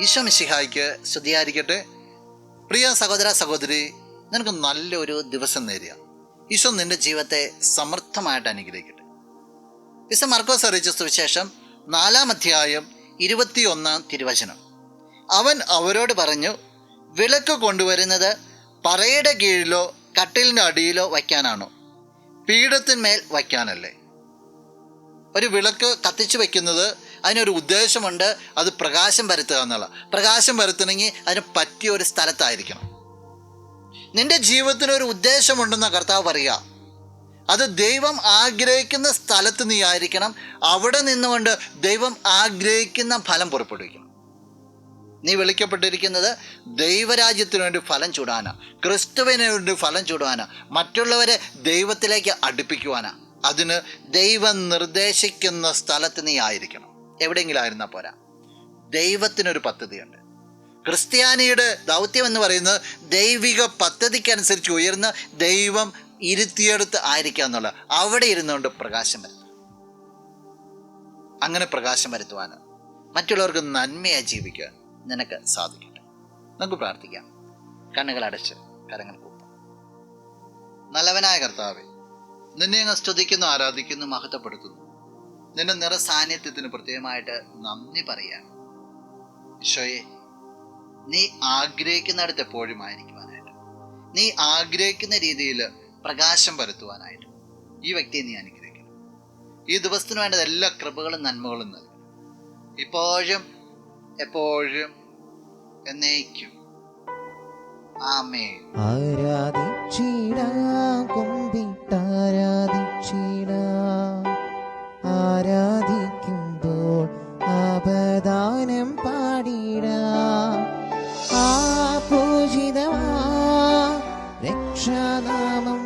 ഈശോ മിശിഹായ്ക്ക് സ്തുതിയായിരിക്കട്ടെ. പ്രിയ സഹോദര സഹോദരി, നിനക്ക് നല്ലൊരു ദിവസം നേരുക. ഈശോ നിന്റെ ജീവിതത്തെ സമൃദ്ധമായിട്ട് അനുഗ്രഹിക്കട്ടെ. വിശുദ്ധ മർക്കോസ് അറിയിച്ച സുവിശേഷം 4-ാം അധ്യായം 21-ാം തിരുവചനം. അവൻ അവരോട് പറഞ്ഞു, വിളക്ക് കൊണ്ടുവരുന്നത് പറയുടെ കീഴിലോ കട്ടിലിൻ്റെ അടിയിലോ വയ്ക്കാനാണോ, പീഠത്തിന്മേൽ വയ്ക്കാനല്ലേ? ഒരു വിളക്ക് കത്തിച്ച് വയ്ക്കുന്നത് അതിനൊരു ഉദ്ദേശമുണ്ട്. അത് പ്രകാശം പരത്തുക എന്നുള്ള. പ്രകാശം പരത്തണമെങ്കിൽ അതിന് പറ്റിയ ഒരു സ്ഥലത്തായിരിക്കണം. നിന്റെ ജീവിതത്തിനൊരു ഉദ്ദേശമുണ്ടെന്ന കർത്താവ് പറയുക. അത് ദൈവം ആഗ്രഹിക്കുന്ന സ്ഥലത്ത് നീ ആയിരിക്കണം. അവിടെ നിന്നുകൊണ്ട് ദൈവം ആഗ്രഹിക്കുന്ന ഫലം പുറപ്പെടുവിക്കണം. നീ വിളിക്കപ്പെട്ടിരിക്കുന്നത് ദൈവരാജ്യത്തിന് വേണ്ടി ഫലം ചൂടാനാ, ക്രിസ്തുവിന് വേണ്ടി ഫലം ചൂടാനാ, മറ്റുള്ളവരെ ദൈവത്തിലേക്ക് അടുപ്പിക്കുവാനാ. അതിന് ദൈവം നിർദ്ദേശിക്കുന്ന സ്ഥലത്ത് നീ ആയിരിക്കണം. എവിടെയെങ്കിലും ആയിരുന്നാൽ പോരാ. ദൈവത്തിനൊരു പദ്ധതിയുണ്ട്. ക്രിസ്ത്യാനിയുടെ ദൗത്യം എന്ന് പറയുന്നത് ദൈവിക പദ്ധതിക്കനുസരിച്ച് ഉയർന്ന് ദൈവം ഇരുത്തിയെടുത്ത് ആയിരിക്കുക എന്നുള്ള. അവിടെ ഇരുന്നുകൊണ്ട് പ്രകാശം വരുത്തുക. അങ്ങനെ പ്രകാശം വരുത്തുവാൻ, മറ്റുള്ളവർക്ക് നന്മയായി ജീവിക്കാൻ നിനക്ക് സാധിക്കട്ടെ. നമുക്ക് പ്രാർത്ഥിക്കാം. കണ്ണുകൾ അടച്ച് കരങ്ങൾ കൂപ്പാം. നല്ലവനായ കർത്താവേ, നിന്നെ അങ്ങ് സ്തുതിക്കുന്നു, ആരാധിക്കുന്നു, മഹത്വപ്പെടുത്തുന്നു. നിന്റെ നിറ സാന്നിധ്യത്തിന് പ്രത്യേകമായിട്ട് നന്ദി പറയാൻ. ഈശോയെ, നീ ആഗ്രഹിക്കുന്നിടത്ത് എപ്പോഴും ആയിരിക്കുവാനായിട്ട്, നീ ആഗ്രഹിക്കുന്ന രീതിയിൽ പ്രകാശം പരത്തുവാനായിട്ട് ഈ വ്യക്തിയെ നീ അനുഗ്രഹിക്കണം. ഈ ദിവസത്തിന് വേണ്ടത് എല്ലാ കൃപകളും നന്മകളും നൽകണം. ഇപ്പോഴും എപ്പോഴും എന്നേക്കും. ആമേൻ. ആരാധിക്കുമ്പോൾ അപദാനം പാടിടാം. ആ പൂജിതമാ രക്ഷാനാമം